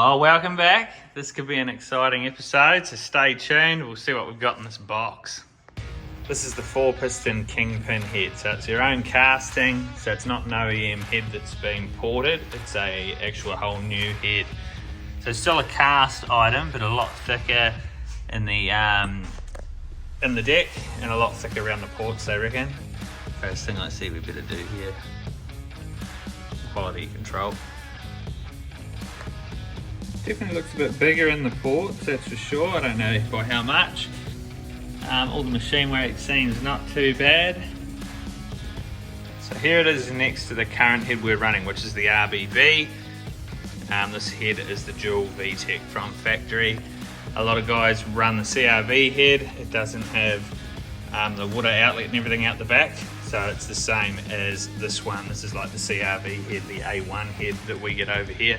Oh, welcome back. This could be an exciting episode, so stay tuned. We'll see what we've got in this box. This is the 4-piston Kingpin head. So it's your own casting, so it's not an OEM head that's been ported. It's a actual whole new head. So it's still a cast item, but a lot thicker in the deck and a lot thicker around the ports, they reckon. First thing I see we better do here, quality control. Definitely looks a bit bigger in the ports, that's for sure. I don't know by how much. All the machine weight seems not too bad. So here it is next to the current head we're running, which is the RBV. This head is the dual VTEC from factory. A lot of guys run the CRV head. It doesn't have the water outlet and everything out the back, so it's the same as this one. This is like the CRV head, the A1 head that we get over here.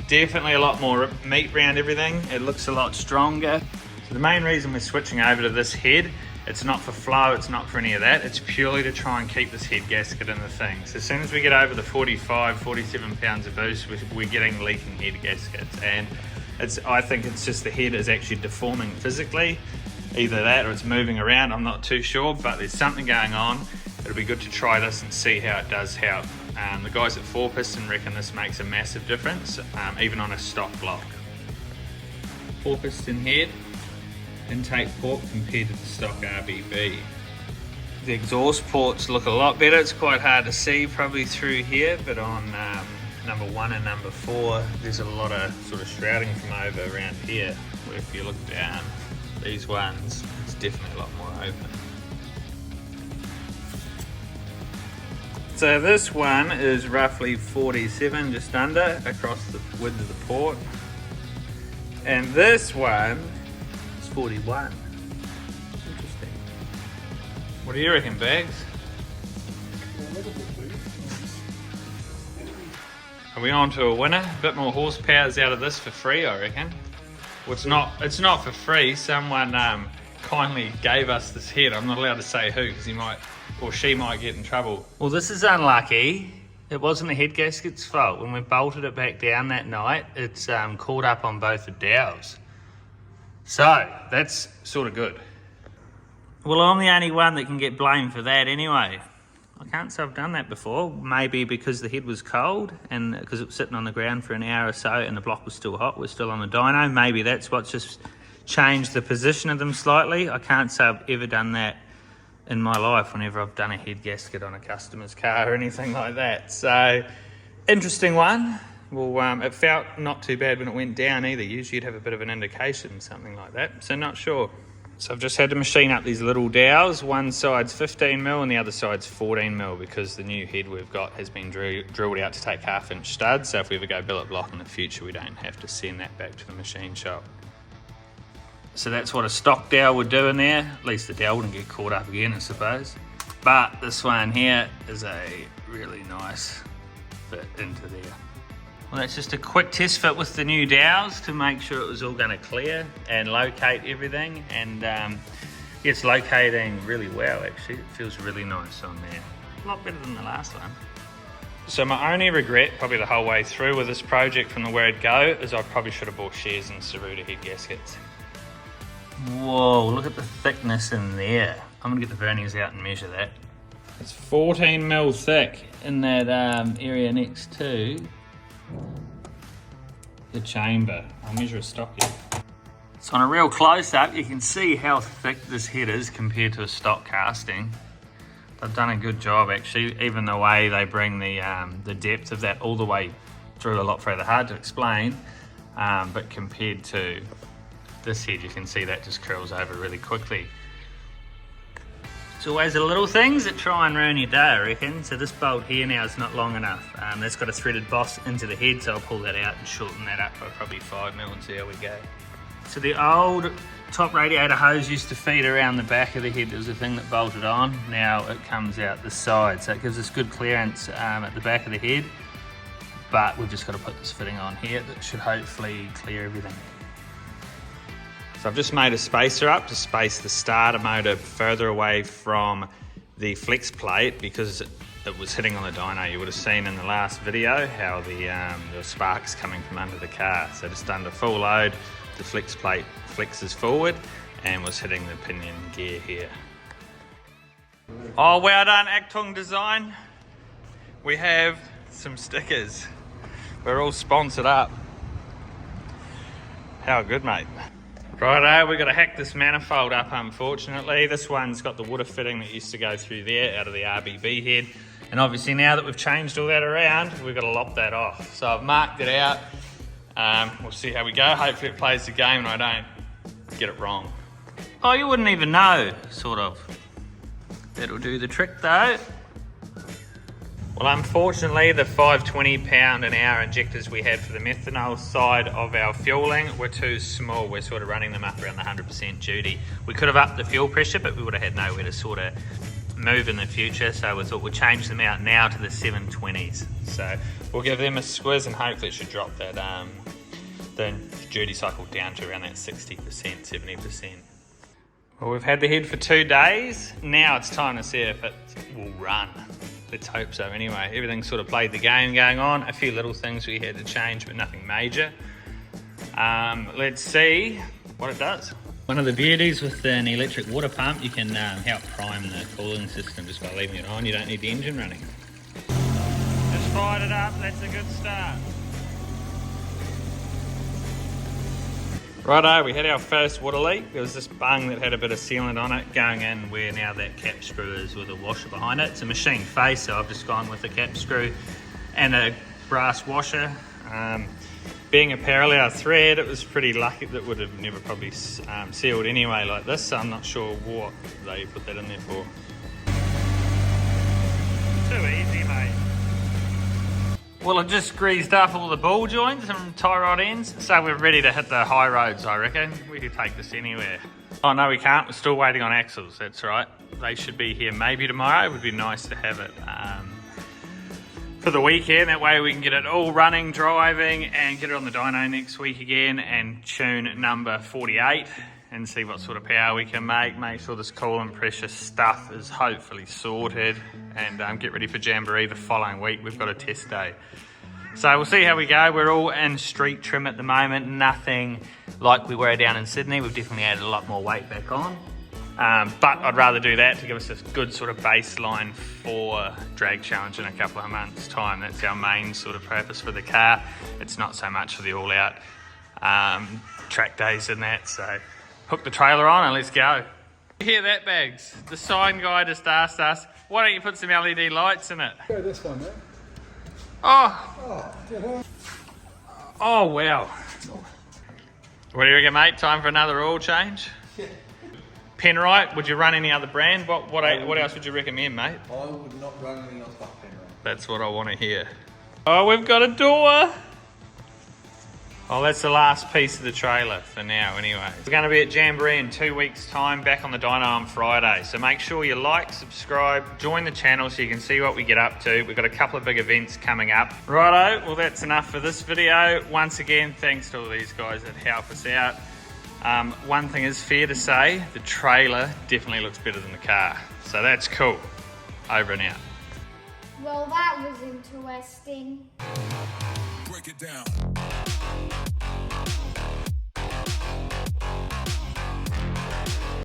Definitely a lot more meat around everything. It looks a lot stronger. So the main reason we're switching over to this head, it's not for flow, it's not for any of that. It's purely to try and keep this head gasket in the thing. So as soon as we get over the 45, 47 pounds of boost, we're getting leaking head gaskets. And I think it's just the head is actually deforming physically. Either that or it's moving around, I'm not too sure, but there's something going on. It'll be good to try this and see how it does help. The guys at 4-piston reckon this makes a massive difference, even on a stock block. 4-piston head, intake port compared to the stock RBV. The exhaust ports look a lot better. It's quite hard to see probably through here, but on number 1 and number 4, there's a lot of sort of shrouding from over around here, where if you look down, these ones, it's definitely a lot more open. So this one is roughly 47, just under, across the width of the port. And this one is 41. Interesting. What do you reckon, Bags? Are we on to a winner? A bit more horsepower's out of this for free, I reckon. Well, it's not for free. Someone kindly gave us this head. I'm not allowed to say who, because he might, or she might get in trouble. Well, this is unlucky. It wasn't the head gasket's fault. When we bolted it back down that night, it's caught up on both the dowels. So, that's sort of good. Well, I'm the only one that can get blamed for that anyway. I can't say I've done that before. Maybe because the head was cold and because it was sitting on the ground for an hour or so and the block was still hot, we're still on the dyno. Maybe that's what's just changed the position of them slightly. I can't say I've ever done that in my life whenever I've done a head gasket on a customer's car or anything like that. So, interesting one. Well, it felt not too bad when it went down either. Usually you'd have a bit of an indication, something like that. So not sure. So I've just had to machine up these little dowels. One side's 15mm and the other side's 14mm because the new head we've got has been drilled out to take 1/2 inch studs. So if we ever go billet block in the future, we don't have to send that back to the machine shop. So that's what a stock dowel would do in there. At least the dowel wouldn't get caught up again, I suppose. But this one here is a really nice fit into there. Well, that's just a quick test fit with the new dowels to make sure it was all going to clear and locate everything. And it's locating really well, actually. It feels really nice on there. A lot better than the last one. So my only regret, probably the whole way through with this project from the word go, is I probably should have bought shares and Saruta head gaskets. Whoa, look at the thickness in there. I'm going to get the verniers out and measure that. It's 14mm thick in that area next to the chamber. I'll measure a stock here. So on a real close-up, you can see how thick this head is compared to a stock casting. They've done a good job, actually. Even the way they bring the depth of that all the way through a lot further. Hard to explain, but compared to this head, you can see that just curls over really quickly. It's always the little things that try and ruin your day, I reckon. So this bolt here now is not long enough. That's got a threaded boss into the head, so I'll pull that out and shorten that up by probably 5mm and see how we go. So the old top radiator hose used to feed around the back of the head. There was a thing that bolted on. Now it comes out the side, so it gives us good clearance at the back of the head. But we've just got to put this fitting on here that should hopefully clear everything. So I've just made a spacer up to space the starter motor further away from the flex plate because that was hitting on the dyno. You would have seen in the last video how the sparks coming from under the car. So just under full load, the flex plate flexes forward and was hitting the pinion gear here. Oh, well done, Actung Design. We have some stickers. We're all sponsored up. How good, mate. Righto, we've got to hack this manifold up, unfortunately. This one's got the water fitting that used to go through there out of the RBB head. And obviously now that we've changed all that around, we've got to lop that off. So I've marked it out. We'll see how we go. Hopefully it plays the game and I don't get it wrong. Oh, you wouldn't even know, sort of. That'll do the trick though. Well, unfortunately, the 520 pound an hour injectors we had for the methanol side of our fueling were too small. We're sort of running them up around the 100% duty. We could have upped the fuel pressure, but we would have had nowhere to sort of move in the future. So we thought we'd change them out now to the 720s. So we'll give them a squiz and hopefully it should drop that the duty cycle down to around that 60%, 70%. Well, we've had the head for 2 days. Now it's time to see if it will run. Let's hope so anyway. Everything sort of played the game going on. A few little things we had to change, but nothing major. Let's see what it does. One of the beauties with an electric water pump, you can help prime the cooling system just by leaving it on. You don't need the engine running. Just fired it up, that's a good start. Righto, we had our first water leak. There was this bung that had a bit of sealant on it going in where now that cap screw is with a washer behind it. It's a machine face, so I've just gone with a cap screw and a brass washer. Being a parallel thread, it was pretty lucky that would have never probably sealed anyway like this, so I'm not sure what they put that in there for. Too easy, mate. Well, I've just greased up all the ball joints and tie rod ends, so we're ready to hit the high roads, I reckon. We could take this anywhere. Oh no, we can't. We're still waiting on axles, that's right. They should be here maybe tomorrow. It would be nice to have it for the weekend. That way we can get it all running, driving, and get it on the dyno next week again and tune number 48 and see what sort of power we can make sure this coolant pressure stuff is hopefully sorted, and get ready for Jamboree the following week. We've got a test day. So we'll see how we go. We're all in street trim at the moment, nothing like we were down in Sydney. We've definitely added a lot more weight back on. But I'd rather do that to give us a good sort of baseline for drag challenge in a couple of months' time. That's our main sort of purpose for the car. It's not so much for the all-out track days and that, so hook the trailer on and let's go. You hear that, Bags? The sign guy just asked us, why don't you put some LED lights in it? Go this one, mate. Oh, wow. What do you reckon, mate? Time for another oil change? Yeah. Penrite, would you run any other brand? What else would you recommend, mate? I would not run any off that Penrite. That's what I want to hear. Oh, we've got a door. Oh, that's the last piece of the trailer for now anyway. We're going to be at Jamboree in 2 weeks' time, back on the dyno on Friday. So make sure you like, subscribe, join the channel so you can see what we get up to. We've got a couple of big events coming up. Righto, well that's enough for this video. Once again, thanks to all these guys that help us out. One thing is fair to say, the trailer definitely looks better than the car. So that's cool. Over and out. Well, that was interesting. Break it down.